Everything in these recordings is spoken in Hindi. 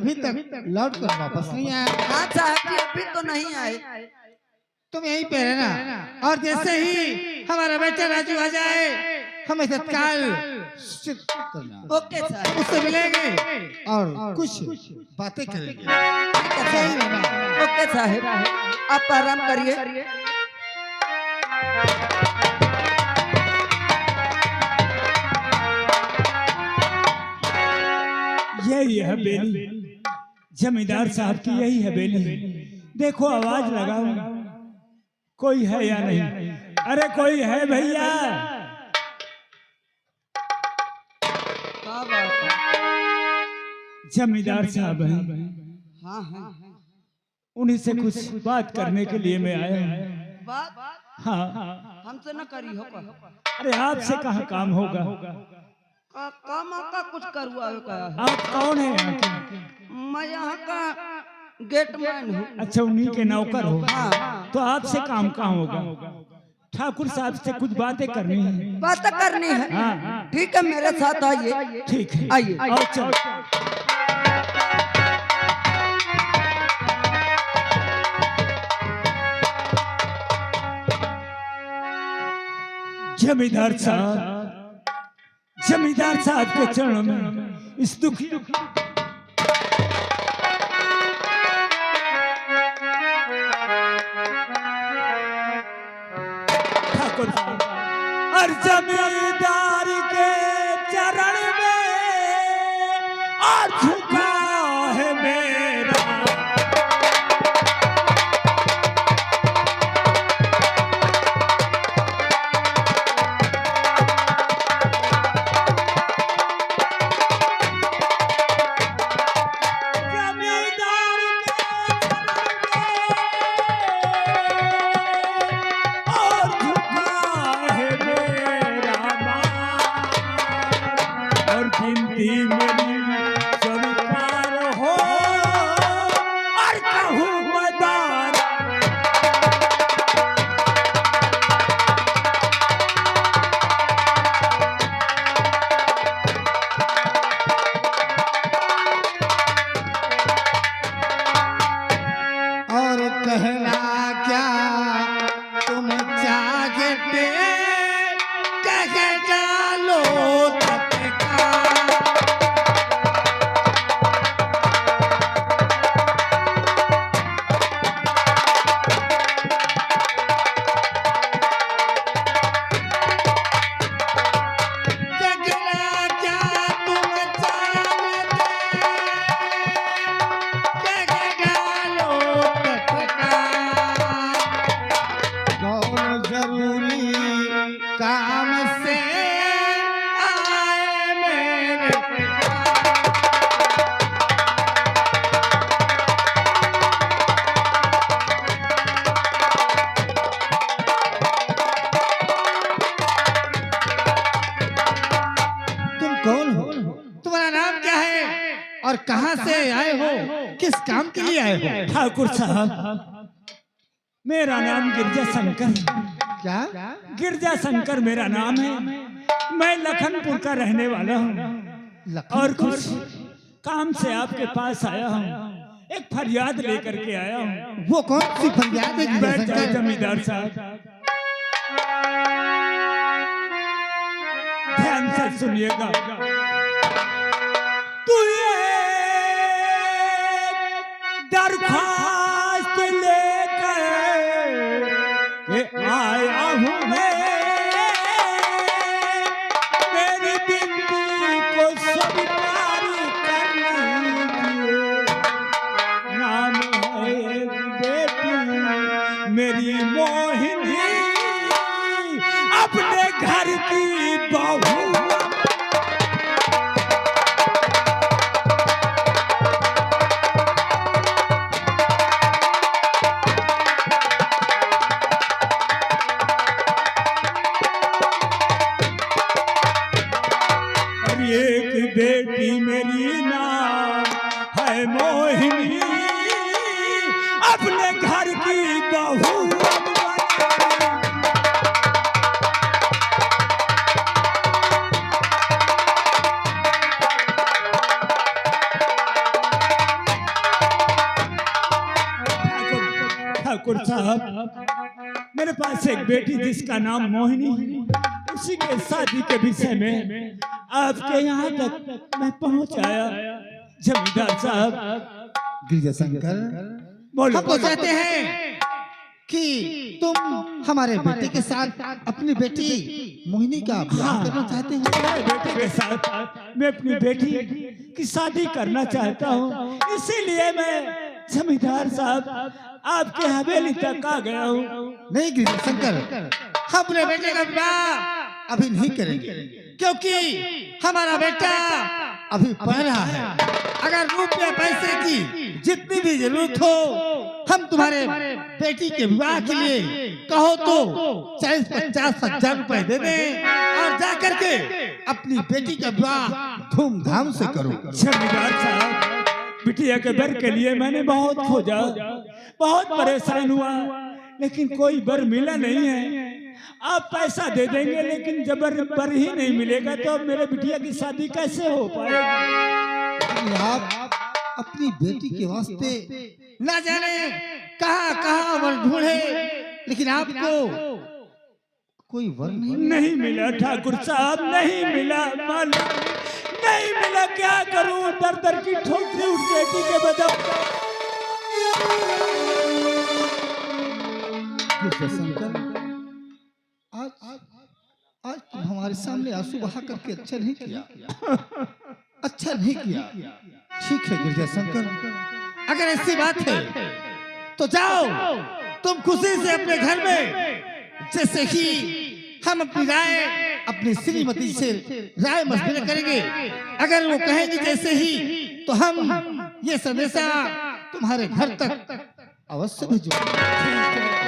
अभी तक लौट कर वापस नहीं आया। हाँ साहब जी अभी तो नहीं आए। तुम यहीं पे रहना और जैसे ही हमारा बेटा राजू आ जाए हमें तत्काल सूचित करना। ओके साहब। उससे मिलेंगे और कुछ बातें करेंगे। सही है ना? ओके साहब आप आराम करिए। यही है हवेली, जमींदार साहब की यही हवेली। देखो आवाज लगाओ, कोई है या नहीं? अरे कोई है भैया? जमींदार साहब हैं। हाँ हाँ उन्हीं से कुछ बात करने के लिए मैं आया हूँ। बात हाँ, हमसे न करी हो। अरे आपसे कहाँ काम होगा? काम का कुछ करवा का। आप कौन है यहाँ के? मैं यहाँ का गेटमैन हूँ। अच्छा उन्हीं के नौकर हो? हाँ। तो आपसे काम कहाँ होगा? ठाकुर साहब से कुछ बातें करनी है। बात करनी है? हाँ। ठीक है मेरे साथ आइए। ठीक है आइए। और चलो। जमींदार साहब के चरणों में इस दुखी ठाकुर साहब और जमींदार के चरण में और झुका है मेरा। कहना क्या तुम जागते कह डालो तत्काल। काम से आए मेरे तुम कौन हो? तुम्हारा नाम क्या है और कहां से आए हो? किस काम के लिए आए हो? ठाकुर साहब मेरा नाम गिरजा शंकर। क्या? गिरजा शंकर मेरा नाम है। मैं लखनपुर का रहने वाला हूँ और कुछ काम से आपके पास आया हूँ। एक फरियाद लेकर के आया हूँ। वो कौन सी फरियाद है? बैठ जाओ जमींदार साहब, ध्यान से सुनिएगा। तू ये दरख्वास्त लेकर के आया हूँ मैं, मेरी बिंदी को स्वीकार कर लीजिए। नाम है एक बेटी मेरी मोहिनी, अपने घर की बहू। एक बेटी मेरी नाम है मोहिनी, अपने घर की बहू। ठाकुर साहब, मेरे पास एक बेटी जिसका नाम मोहिनी है, उसी के शादी के विषय में आपके यहाँ तक मैं पहुँच आया। जमींदार साहब, गिरजा शंकर, बोलो। हम तो चाहते हैं कि तुम हमारे बेटे के साथ अपनी बेटी मोहिनी का ब्याह करना चाहते हो। मेरे बेटे के साथ मैं अपनी बेटी की शादी करना चाहता हूँ, इसीलिए मैं जमींदार साहब आपके हवेली तक आ गया हूँ। नहीं गिरजा शंकर, हम अपने बेटे का विवाह अभी नहीं करेंगे, क्योंकि हमारा बेटा अभी पढ़ रहा है। अगर रुपये पैसे की जितनी भी जरूरत हो, हम तुम्हारे बेटी के विवाह के लिए कहो तो 40-50 हजार रुपए दे दें और जा करके अपनी बेटी का विवाह धूमधाम से करो। जमींदार साहब, बिटिया के बर के लिए मैंने बहुत खोजा, बहुत परेशान हुआ, लेकिन कोई बर मिला नहीं है। आप पैसा दे देंगे, लेकिन जब बर ही नहीं मिलेगा तो मेरे बिटिया की शादी कैसे हो पाएगी? आप अपनी बेटी के वास्ते ना जाने कहाँ वर ढूंढे, लेकिन आपको कोई वर नहीं मिला ठाकुर साहब, नहीं मिला, मालूम नहीं मिला। क्या करूं, दर दर की ठोकरी उस बेटी के बदल। शंकर, आज तुम हमारे सामने आंसू बहा करके अच्छा नहीं किया, अच्छा नहीं किया। ठीक है गिरजा शंकर, अगर ऐसी बात है तो जाओ, तुम खुशी से अपने घर में, जैसे ही हम अपनी राय अपनी श्रीमती से राय मशवरा करेंगे, अगर वो कहेंगे जैसे ही, तो हम ये संदेशा तुम्हारे घर तक अवश्य भेजूंगा।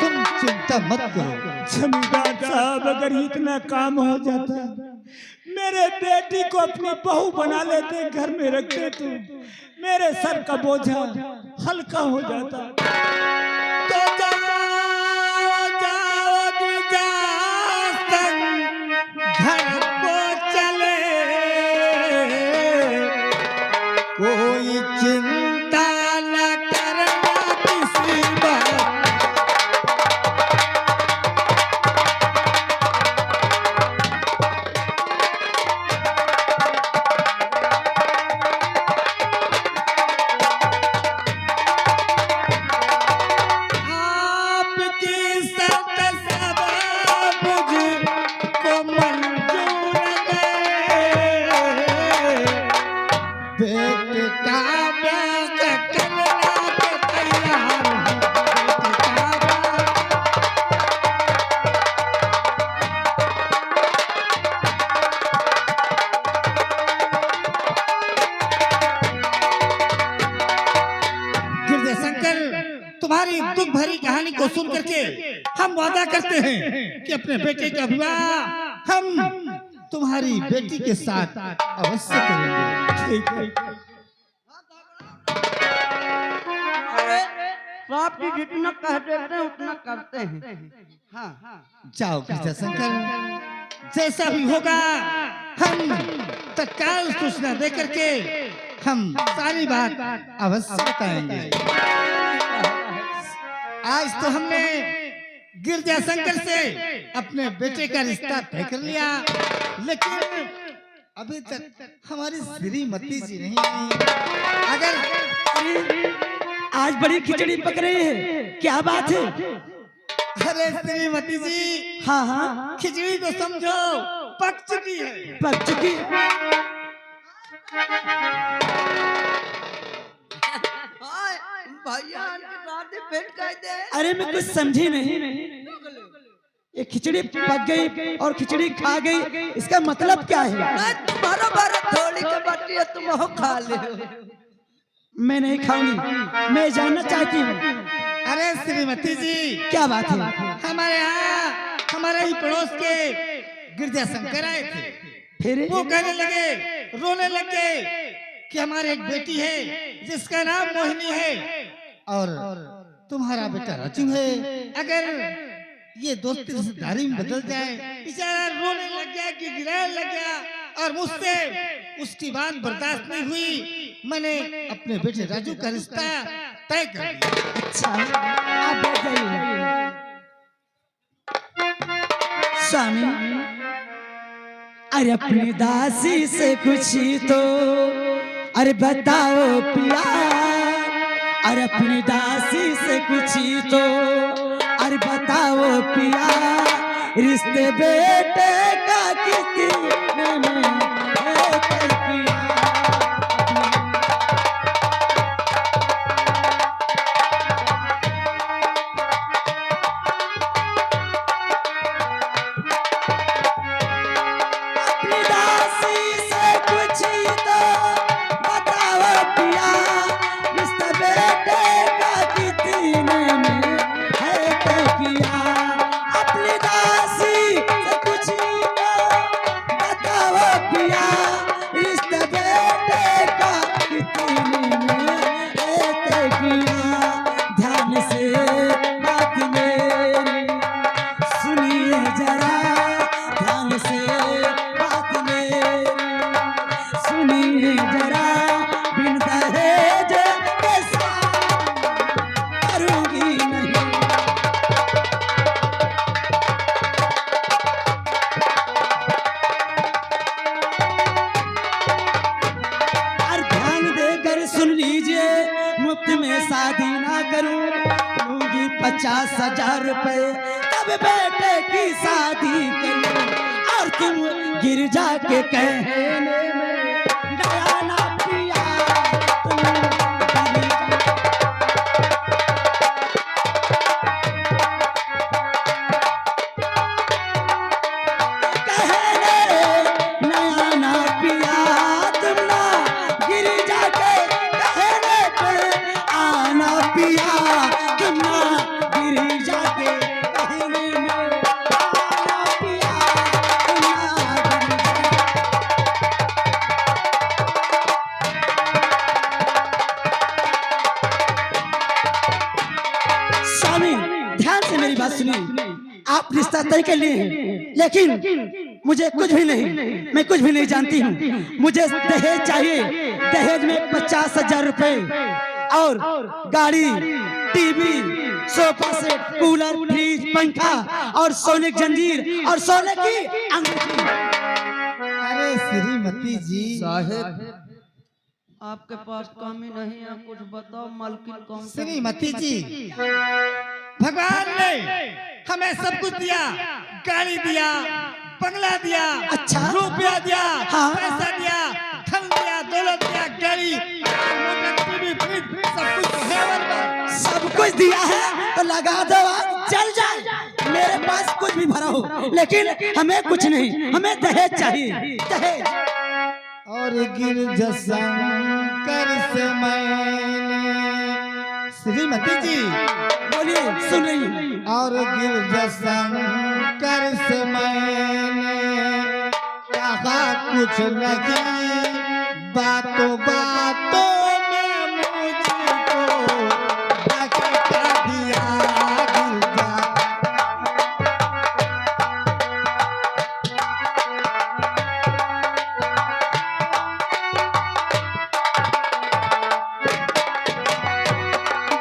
तुम चिंता मत करो। जमींदार साहब, अगर इतना काम हो जाता, मेरे बेटी को अपनी बहू बना लेते, घर में रखते, तो मेरे सर का बोझा हल्का हो जाता। तो घर को चले, कोई चिंता न करना किसी बात। तुम्हारी दुख भरी कहानी को सुन करके हम वादा करते हैं कि अपने बेटे का विवाह हम तुम्हारी बेटी के साथ अवश्य करेंगे। ठीक है। अरे आप जी जितना कह देते हैं उतना करते हैं। हाँ, जाओ गिरजा शंकर, जैसा भी होगा हम तत्काल सूचना दे करके हम सारी बात अवश्य बताएंगे। आज तो हमने गिरजा शंकर से अपने बेटे का रिश्ता तय कर लिया, लेकिन अभी तक हमारी श्रीमती जी नहीं आई। अगर आज बड़ी खिचड़ी पक रही है, क्या बात है? अरे श्रीमती जी, हाँ हाँ, खिचड़ी तो समझो पक चुकी है। पक चुकी भैया, अरे मैं कुछ समझी नहीं। ये खिचड़ी पक गई और खिचड़ी खा गई, इसका मतलब क्या है? तुम्हारा बारा थोड़ी के बाटी है, तुम हो खा ले। मैं नहीं खाऊंगी, मैं जानना चाहती हूँ। अरे श्रीमती जी, क्या बात है? हमारे यहाँ हमारे ही पड़ोस के गिरजा शंकर आए थे। फिर वो कहने लगे, रोने लगे कि हमारी एक बेटी है जिसका नाम मोहिनी है और तुम्हारा बेटा राजू है। अगर ये दोस्ती रिश्तेदारी में बदल जाए, बेचारा रोने लग गया, गिड़गिड़ाने लग गया और मुझसे उसकी बात बर्दाश्त नहीं हुई। मैंने अपने बेटे राजू का रिश्ता तय कर दिया। अच्छा आप बैठ जाइए। स्वामी, अरे अपनी दासी से कुछ तो अरे बताओ पिया, अरे अपनी दासी से कुछ तो अरे बताओ पिया, रिश्ते बेटे का कितने में है तय किया। अपनी दासी से कुछ तो बताओ पिया, रिश्ते बेटे का कितने में है तय किया। अपनी दासी से कुछ तो बताओ पिया, रिश्ते बेटे का कितने में है तय किया। ध्यान से बात मेरी सुनिए जरा, ध्यान से बात मेरी सुनिए जरा, बिन दहेज के शादी करूंगी नहीं। और ध्यान देकर सुन लीजिए, मुफ्त में शादी ना करूं, लूंगी 50,000 रुपए, तब बेटे की शादी करूं। और तुम गिरजा के कहने में दया ना पिया, तुम कहने नया ना पिया, तुम ना गिरजा के कहने पे आना पिया, तुम ना गिरजा के कहने में आना पिया, तुम ना स्वामी, ध्यान से मेरी बात सुनिए। आप रिश्ता तय कर लिए हैं, लेकिन मुझे कुछ भी नहीं, मैं कुछ भी नहीं जानती हूँ। मुझे दहेज चाहिए। दहेज में 50,000 रुपए और गाड़ी, TV, sofa set, cooler, fridge, पंखा और सोने की जंजीर और सोने की अंगूठी। अरे श्रीमती जी, साहेब आपके पास कमी नहीं है, कुछ बताओ मालकिन कौन सा? श्रीमती जी, भगवान ने हमें सब कुछ दिया, गाड़ी दिया, बंगला दिया, अच्छा। रुपया दिया, हाँ। पैसा दिया, धन दिया, दौलत दिया, गाड़ी, मोटर, टीवी, फ्रिज, सब कुछ है हमारे पास। सब कुछ दिया है तो लगा दो, चल जाए। मेरे पास कुछ भी भरा हो, लेकिन हमें कुछ नहीं, हमें दहेज चाहिए, दहेज। और गिरजा शंकर से मैंने, श्रीमती जी बोलिए, सुन रही हूँ। और गिरजा शंकर से मैंने कहा कुछ नहीं, बातों बातों में मुझको धक्का दिया गिरजा।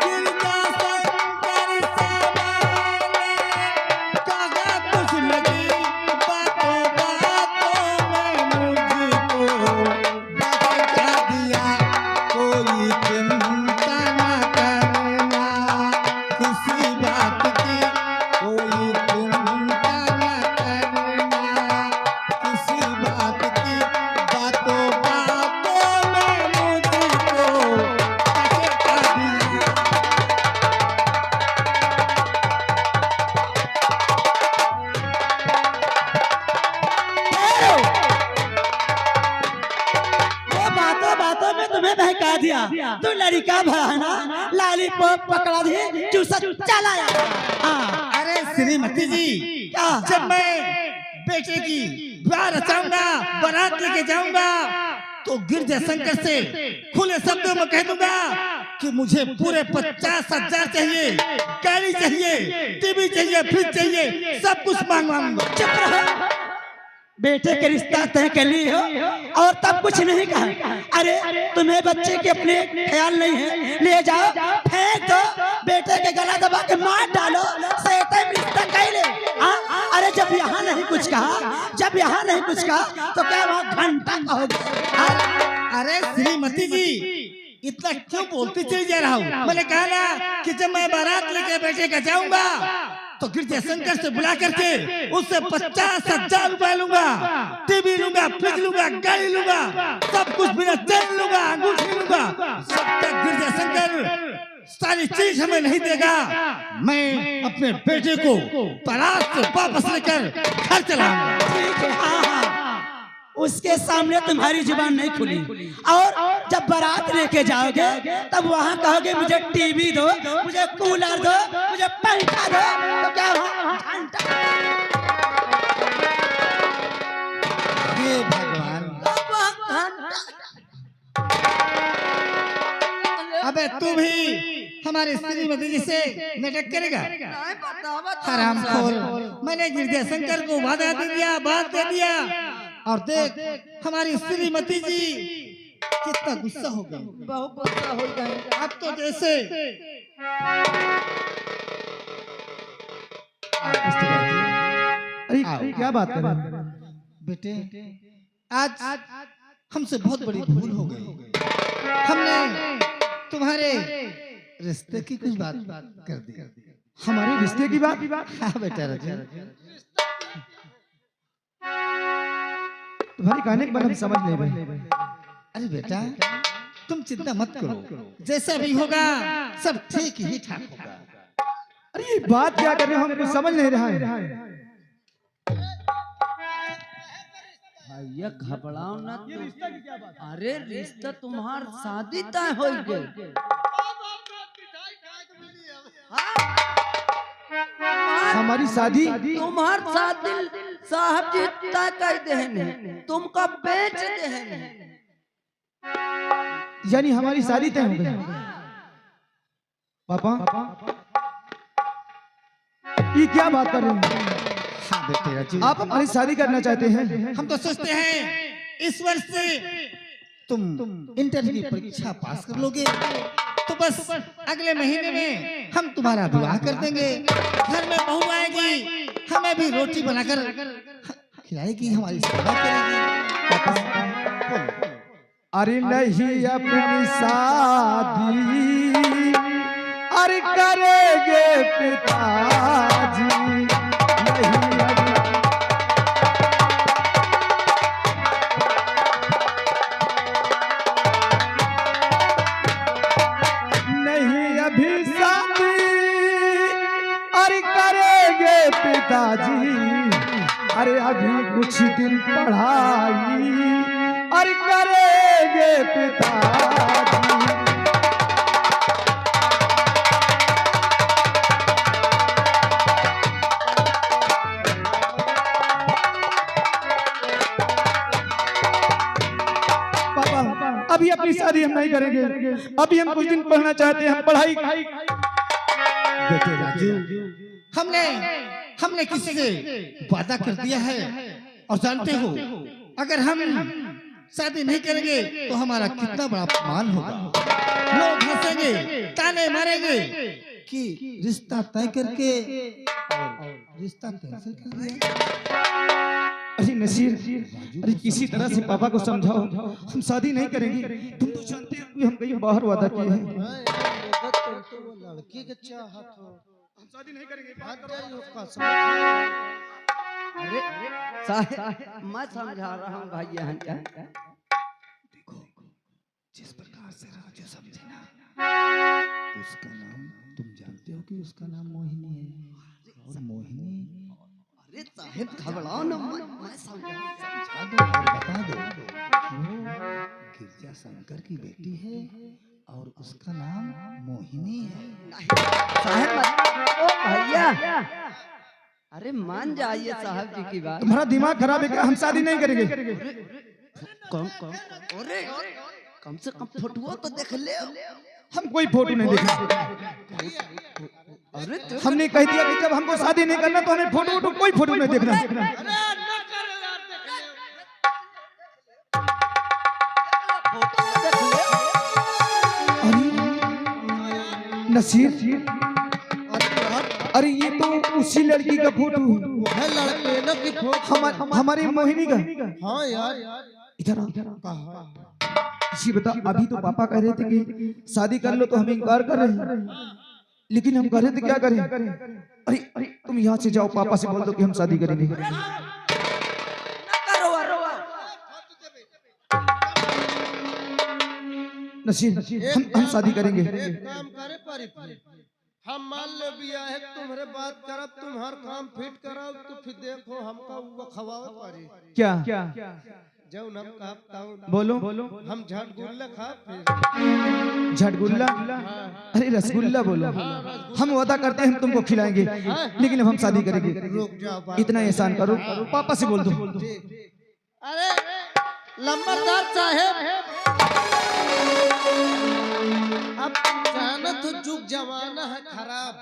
गिरजा शंकर से मैंने कहा कुछ नहीं, बातों बातों में मुझको धक्का दिया। कोई चिंता न करना किसी बात की, कोई चिंता न करना किसी बात की, बातों बातों में मुझको धक्का दिया। वो बातों बातों में तुम्हें बहका दिया, तू लड़का भराना, लॉलीपॉप पकड़ा दी, चूसा चलाया। हाँ, अरे श्रीमती जी, क्या? जब मैं बेटे की ब्याह रचाऊंगा, बारात लेके जाऊंगा, तो गिरजा शंकर से खुले शब्दों में कह दूंगा कि मुझे पूरे 50,000 चाहिए, गाड़ी चाहिए, टीवी चाहिए, फ्रिज चाहिए, सब कुछ मांगूंगा। चुप रहो। बेटे के रिश्ता तय कर ली हो और तब कुछ नहीं कहा। अरे तुम्हें बच्चे के अपने ख्याल नहीं है, ले जाओ फेंक दो, बेटे के गला दबा के मार डालो, सेते रिश्ता कह ले। अरे जब यहाँ नहीं कुछ कहा, जब यहाँ नहीं कुछ कहा तो क्या वहाँ घंटा कहोगे? अरे श्रीमती जी इतना क्यों बोलते चले जा रहा हूँ? मैंने कहा ना कि जब मैं बारात लेके बेटे का जाऊंगा तो गिरजा शंकर से बुला करके उससे 50,000 रुपए लूंगा, टीवी लूंगा, फ्रिज लूंगा, गाड़ी लूंगा, सब कुछ बिना चैन लूंगा, अंगूठी लूंगा। जब तक गिरजा शंकर सारी चीज हमें नहीं देगा, मैं अपने बेटे को बारात से वापस लेकर घर चलाऊंगा। ठीक है, हाँ, उसके सामने तुम्हारी जुबान नहीं खुली और जब बारात लेके जाओगे तब वहाँ कहोगे मुझे टीवी दो, मुझे कूलर दो, मुझे पंखा दो, तो क्या घंटा? हे भगवान, अबे तू भी हमारे श्रीमती जी से नाटक करेगा? हरामखोर, मैंने गिरजा शंकर को वादा दे दिया, बात दे दिया और देख हमारी श्रीमती जी कितना गुस्सा हो गई, बहुत गुस्सा हो गए। अब तो जैसे अरे क्या बात कर रहे हैं बेटे? आज हमसे बहुत बड़ी भूल हो गई, हमने तुम्हारे रिश्ते की कुछ बात कर दी। हमारे रिश्ते की बात? हाँ बेटा राजू, तुम्हारी कहने के बाद हम समझ नहीं रहे। अरे बेटा तुम चिंता मत करो, जैसा भी होगा सब ठीक ही ठाक होगा। अरे ये बात क्या कर रहे हो, हम कुछ समझ नहीं रहा है। भैया घबराओ ना तुम। अरे रिश्ता तुम्हार शादी तय हो गई। हमारी शादी? तुम्हार शादी साहब जी तय कर देने, तुमको बेच देने। यानी हमारी शादी तय हो गई? पापा ये क्या बात कर रहे हैं? हाँ बेटे राजू, आप हमारी शादी करना चाहते हैं? हम तो सोचते हैं इस वर्ष से तुम इंटर की परीक्षा पास कर लोगे तो बस अगले महीने में हम तुम्हारा विवाह कर देंगे, घर में बहू आएगी, हमें भी रोटी बनाकर खिलाएगी, हमारी सेवा करेगी। अरे नहीं अपनी शादी अरे करेंगे पिताजी, नहीं अभी शादी अरे करेंगे पिताजी, अरे अभी कुछ दिन पढ़ाई अरे करेंगे पिताजी। अभी अपनी शादी हम नहीं करेंगे, अभी हम कुछ दिन पढ़ना चाहते हैं, हम पढ़ाई। बेटे राजू, हमने किसी से वादा कर दिया है और जानते हो अगर हम शादी नहीं करेंगे तो हमारा कितना बड़ा अपमान होगा, लोग हंसेंगे, ताने मारेंगे कि रिश्ता तय करके रिश्ता कैंसिल कर दिया। अरे नसीर, अरे किसी तरह से पापा को समझाओ, हम शादी नहीं करेंगे। तुम तो जानते हो कि हम कहीं बाहर वादा किए हैं। लड़की के चाहत हो, हम शादी नहीं करेंगे। अरे साहब मैं समझा रहा हूँ भैया, देखो जिस प्रकार से राजू समझे ना, उसका नाम तुम जानते हो कि उसका नाम मोहिनी है और मोहिनी। अरे साहब घबराओ ना, मैं समझा दो और बता दो वो गिरजा शंकर की बेटी है और उसका नाम मोहिनी है। साहब ओ भैया, अरे मान जाइए साहब जी की बात। तुम्हारा दिमाग खराब है क्या? हम शादी नहीं करेंगे। अरे कम से कम फोटो तो देख ले। हम कोई फोटो नहीं देखेंगे। अरे हमने कह दिया कि जब हमको शादी नहीं करना तो हमें फोटो कोई फोटो नहीं देखना। नसीर, अरे ये तो उसी लड़की का फोटो है, लड़के न की फोटो हमारी मोहिनी का। हाँ यार, इधर आ। जी बता, अभी तो पापा कह रहे थे कि शादी कर लो, तो हम इनकार कर रहे हैं, लेकिन हम कह रहे थे क्या करें। अरे अरे तुम यहाँ से जाओ, पापा से बोल दो कि हम शादी करेंगे। नसीर, हम शादी करेंगे। एक काम करे पारी, हम मान ले बिया है, तुम्हारे बात करब, तुम्हार काम फिट कराओ, तो फिर देखो हमका वो खवाओ पारी। क्या जो हम कहताऊं बोलो। हम झटगुल्ला खा, फिर झटगुल्ला, अरे रसगुल्ला बोलो। हम वादा करते हैं हम तुमको खिलाएंगे, लेकिन अब हम शादी करेंगे। रुक जाओ, इतना एहसान करो, पापा से बोल दो। अरे लंबरदार साहेब, अब जाना तो जुग जमाना है खराब,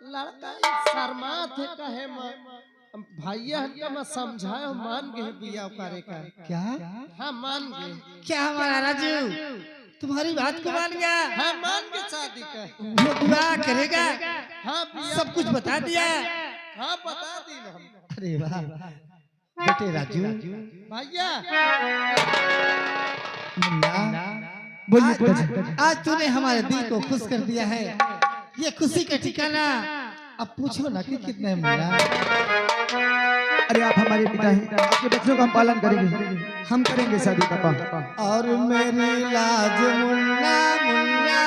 लड़का शर्मात है, कहे भैया हमका मैं समझाए, मान गए बिया करे का। क्या? हाँ मान गए। क्या हमारा राजू तुम्हारी बात को मान गया? हाँ मान गए, शादी का वो विवाह करेगा? हाँ बिया सब कुछ बता दिया? हाँ बता दी हम। अरे वाह बेटे राजू। भैया मुन्ना, बोलिए। आज तूने हमारे दिल को खुश कर दिया है, ये खुशी का ठिकाना अब पूछो ना कि कितने मुन्ना। अरे आप हमारे पिता हैं, आपके बच्चों का हम पालन करेंगे, हम करेंगे शादी पापा। और मेरी लाज मुन्ना मुन्ना